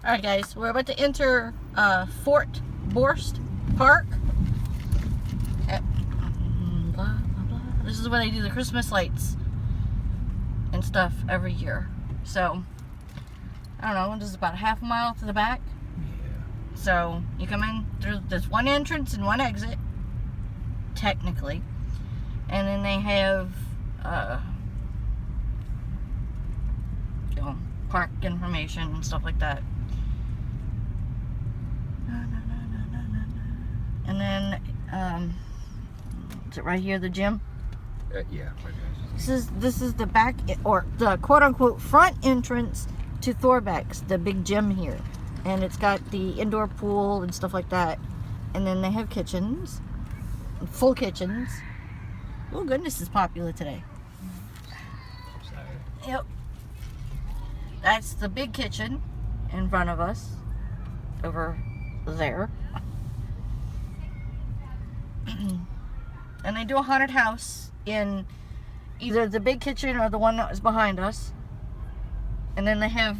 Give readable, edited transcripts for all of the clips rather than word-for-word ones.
Alright guys, we're about to enter Fort Borst Park. Blah, blah, blah. This is where they do the Christmas lights and stuff every year. So, I don't know, this is about a half a mile to the back. Yeah. So, you come in through, there's one entrance and one exit, technically. And then they have, you know, park information and stuff like that. And then, is it right here, the gym? Yeah. This is the back, or the quote-unquote front entrance to Thorbeck's, the big gym here. And it's got the indoor pool and stuff like that. And then they have kitchens, full kitchens. Oh goodness, it's popular today. Sorry. Yep. That's the big kitchen in front of us, over there. And they do a haunted house in either the big kitchen or the one that was behind us. And then they have,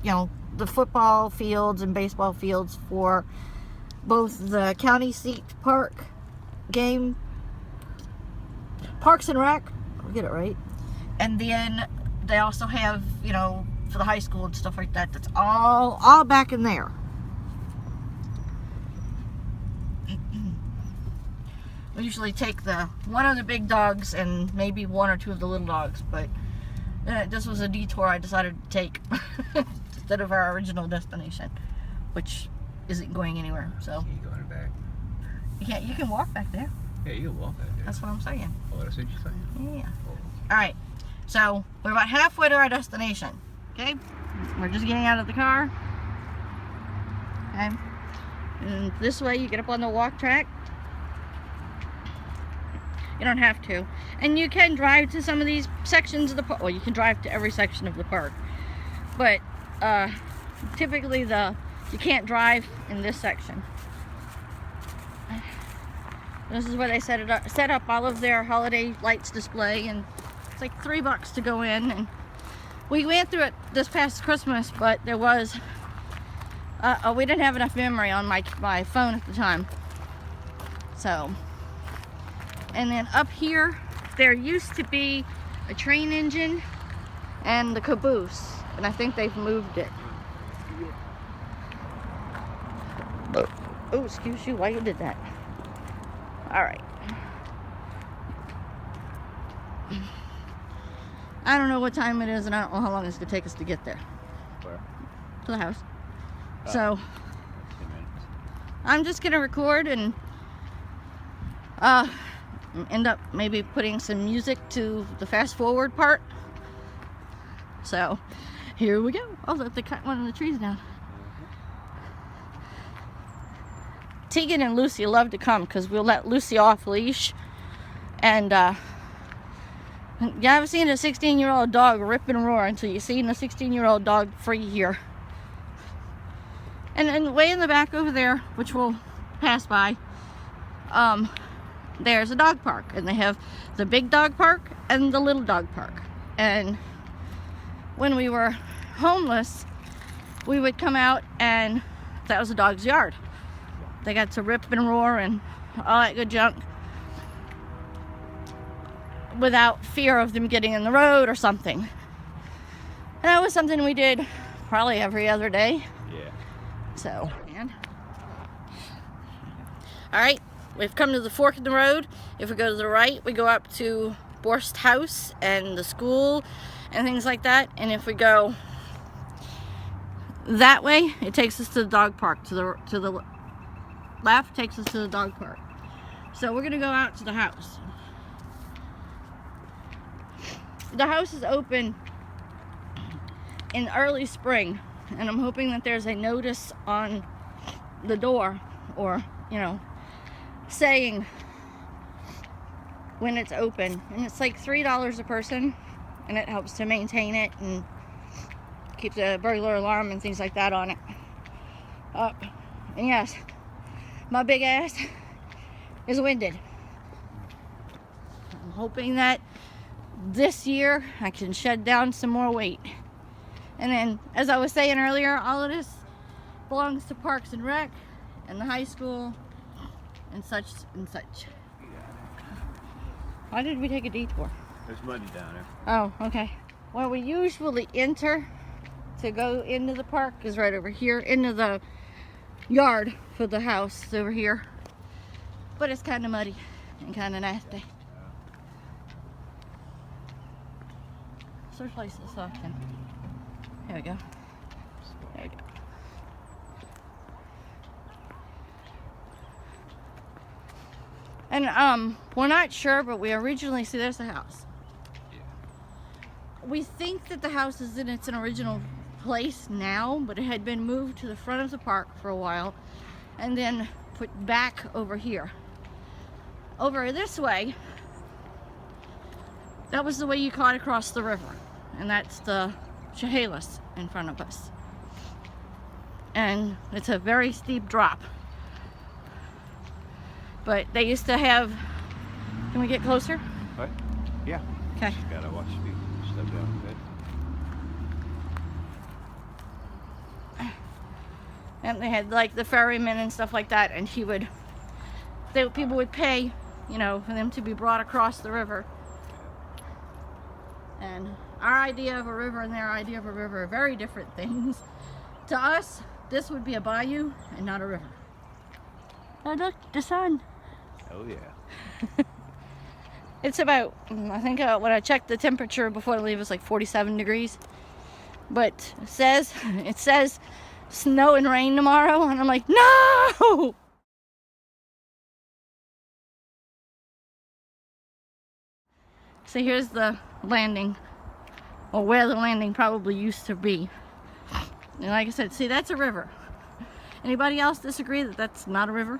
you know, the football fields and baseball fields for both the county seat park game, Parks and Rec, I'll get it right. And then they also have, you know, for the high school and stuff like that. That's all back in there. We usually take one of the big dogs and maybe one or two of the little dogs, but this was a detour I decided to take instead of our original destination, which isn't going anywhere. So You going back? you can walk back there. Yeah, you can walk back there. That's what I'm saying. Oh, that's what you're saying? Yeah. Oh. All right. So we're about halfway to our destination. Okay. We're just getting out of the car. Okay. And this way, you get up on the walk track. You don't have to. And you can drive to some of these sections of the park. Well, you can drive to every section of the park. But typically you can't drive in this section. This is where they set up all of their holiday lights display, and it's like $3 to go in. And we went through it this past Christmas, but there was we didn't have enough memory on my phone at the time. So. And then up here, there used to be a train engine and the caboose, and I think they've moved it. Oh, excuse you, why you did that? All right. I don't know what time it is, and I don't know how long it's gonna take us to get there. Where? To the house. Oh. So, 10 minutes. I'm just gonna record and end up maybe putting some music to the fast forward part. So here we go. Oh, look, they cut one of the trees down. Tegan and Lucy love to come because we'll let Lucy off leash, and you haven't seen a 16-year-old dog rip and roar until you've seen a 16-year-old dog free here. And way in the back over there, which we'll pass by, there's a dog park, and they have the big dog park and the little dog park. And when we were homeless, we would come out, and that was a dog's yard. They got to rip and roar and all that good junk without fear of them getting in the road or something. And that was something we did probably every other day. Yeah. So, all right. We've come to the fork in the road. If we go to the right, we go up to Borst House and the school and things like that. And if we go that way, it takes us to the dog park. To the left takes us to the dog park. So we're gonna go out to the house. The house is open in early spring, and I'm hoping that there's a notice on the door, or, you know, saying when it's open. And it's like $3 a person, and it helps to maintain it and keep the burglar alarm and things like that on it up. And yes, my big ass is winded. I'm hoping that this year I can shed down some more weight. And then, as I was saying earlier, all of this belongs to Parks and Rec and the high school and such and such. Why did we take a detour? There's muddy down there. Oh, okay. Where we usually enter to go into the park is right over here, into the yard for the house is over here. But it's kind of muddy and kind of nasty. Switch places so I can. Here we go. There we go. And we're not sure, but we originally see there's the house. Yeah. We think that the house is in its original place now, but it had been moved to the front of the park for a while and then put back over here. Over this way, that was the way you caught across the river, and that's the Chehalis in front of us. And it's a very steep drop. But they used to have, can we get closer? What? Yeah. Okay. Just gotta watch me step down a bit. And they had like the ferryman and stuff like that, and people would pay, you know, for them to be brought across the river. And our idea of a river and their idea of a river are very different things. To us, this would be a bayou and not a river. Oh look, the sun. Oh yeah. It's about, I think when I checked the temperature before I leave, it's like 47 degrees. But it says snow and rain tomorrow, and I'm like, no! So here's the landing, or where the landing probably used to be. And like I said, see, that's a river. Anybody else disagree that that's not a river?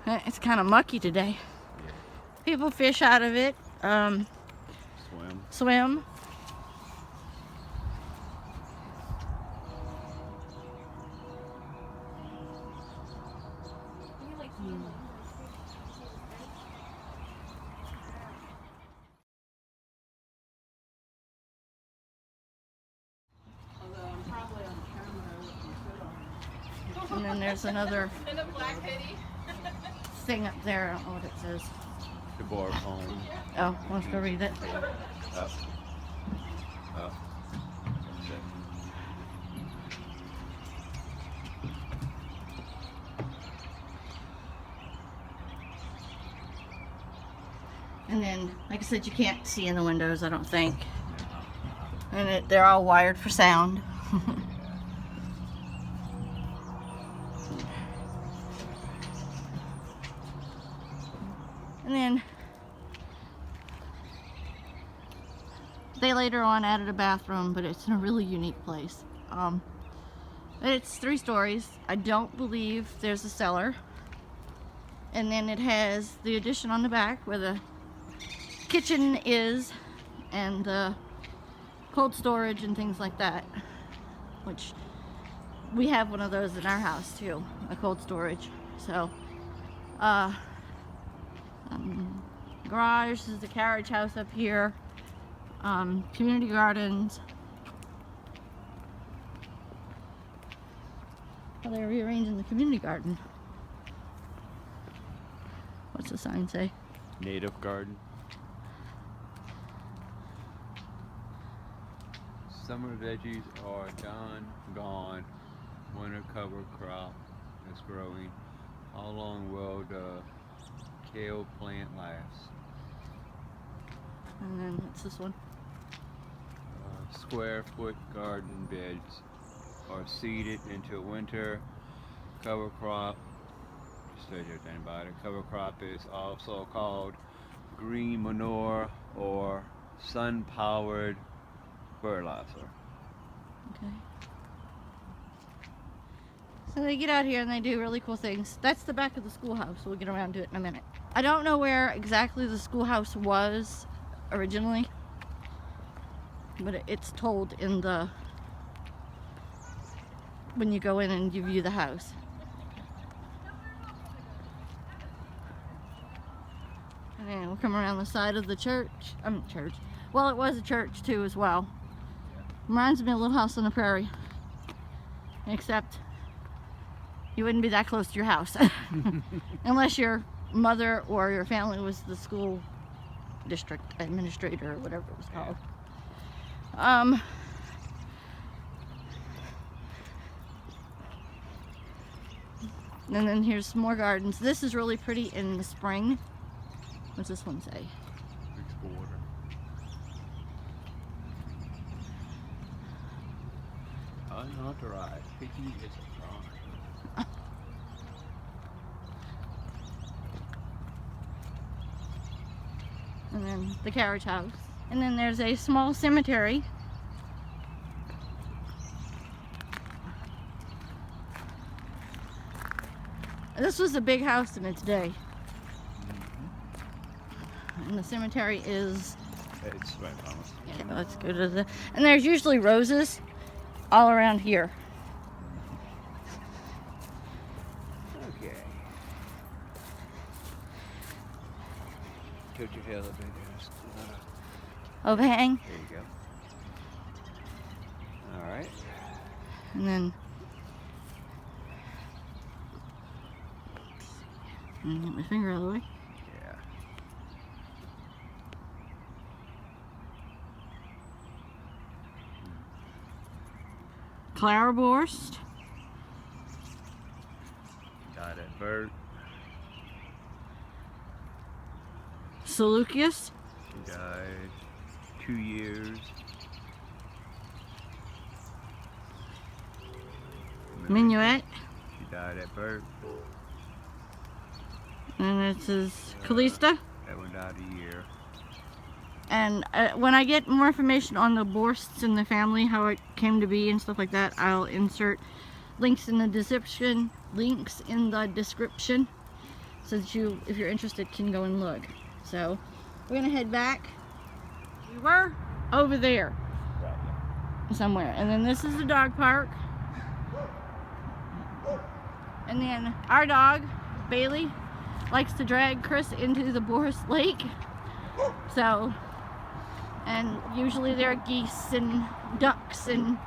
It's kind of mucky today. People fish out of it, swim. And then there's another thing up there. I don't know what it says. The bar home. Oh, let's go read it. Up. Up. That's it. And then, like I said, you can't see in the windows, I don't think. And they're all wired for sound. And then they later on added a bathroom, but it's in a really unique place. It's 3 stories. I don't believe there's a cellar. And then it has the addition on the back where the kitchen is, and the cold storage and things like that, which we have one of those in our house too, a cold storage. So garage, this is the carriage house up here, community gardens. Well, they're rearranging the community garden. What's the sign say? Native garden. Summer veggies are done, gone. Winter cover crop is growing. How long will the kale plant last? And then what's this one? Square foot garden beds are seeded into winter. Cover crop, just tell you everything about it. Cover crop is also called green manure or sun-powered fertilizer. Okay. So they get out here and they do really cool things. That's the back of the schoolhouse. We'll get around to it in a minute. I don't know where exactly the schoolhouse was originally, but it's told in the, when you go in and you view the house. And then we'll come around the side of the church. Well, it was a church too as well. Reminds me of Little House on the Prairie. Except you wouldn't be that close to your house. Unless your mother or your family was the school district administrator or whatever it was called. And then here's some more gardens. This is really pretty in the spring. What's this one say? Explorer. Unauthorized picking is a crime. And then the carriage house. And then there's a small cemetery. This was a big house in its day. And the cemetery is... It's right on us. Yeah, let's go to the... And there's usually roses all around here. Okay. Tilt your head a little bit. Overhang. There you go. Alright. And then... Get my finger out of the way. Yeah. Clara Borst. Died at birth. Seleucus. She died 2 years. Minuet. She died at birth. And this is Callista. That one died a year. And when I get more information on the Borsts and the family, how it came to be and stuff like that, I'll insert links in the description. So that you, if you're interested, can go and look. So we're gonna head back. We were over there somewhere, and then this is the dog park. And then our dog, Bailey, likes to drag Chris into the Borst Lake. So, and usually there are geese and ducks and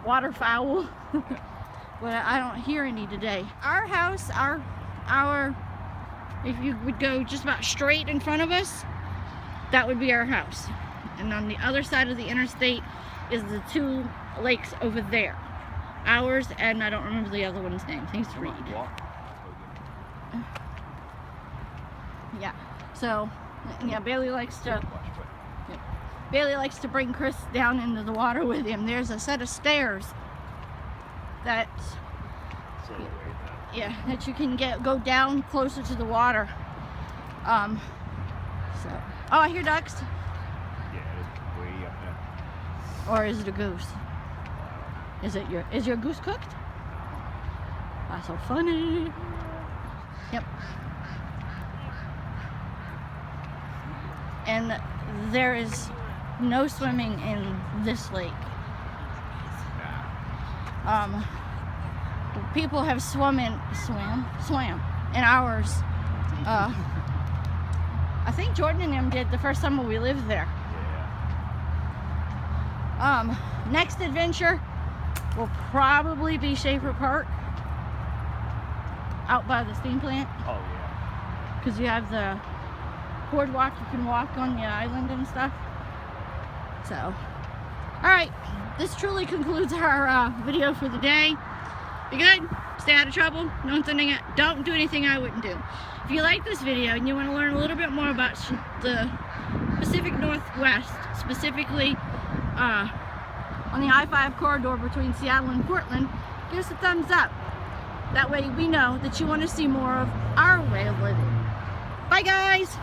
waterfowl. But I don't hear any today. Our house, if you would go just about straight in front of us, that would be our house. And on the other side of the interstate is the 2 lakes over there. Ours, and I don't remember the other one's name. I think it's Reed. Yeah. So, yeah, Bailey likes to bring Chris down into the water with him. There's a set of stairs that that you can go down closer to the water. Oh, I hear ducks. Yeah, it's way up there. Or is it a goose? Is your goose cooked? That's so funny. Yep. And there is no swimming in this lake. People have swam in ours. I think Jordan and them did the first summer we lived there. Yeah. Next adventure will probably be Schaefer Park, out by the steam plant. Oh yeah. Because you have the boardwalk, you can walk on the island and stuff. So, alright, this truly concludes our video for the day. Be good, stay out of trouble, don't do anything I wouldn't do. If you like this video and you want to learn a little bit more about the Pacific Northwest, specifically on the I-5 corridor between Seattle and Portland, give us a thumbs up. That way we know that you want to see more of our way of living. Bye guys!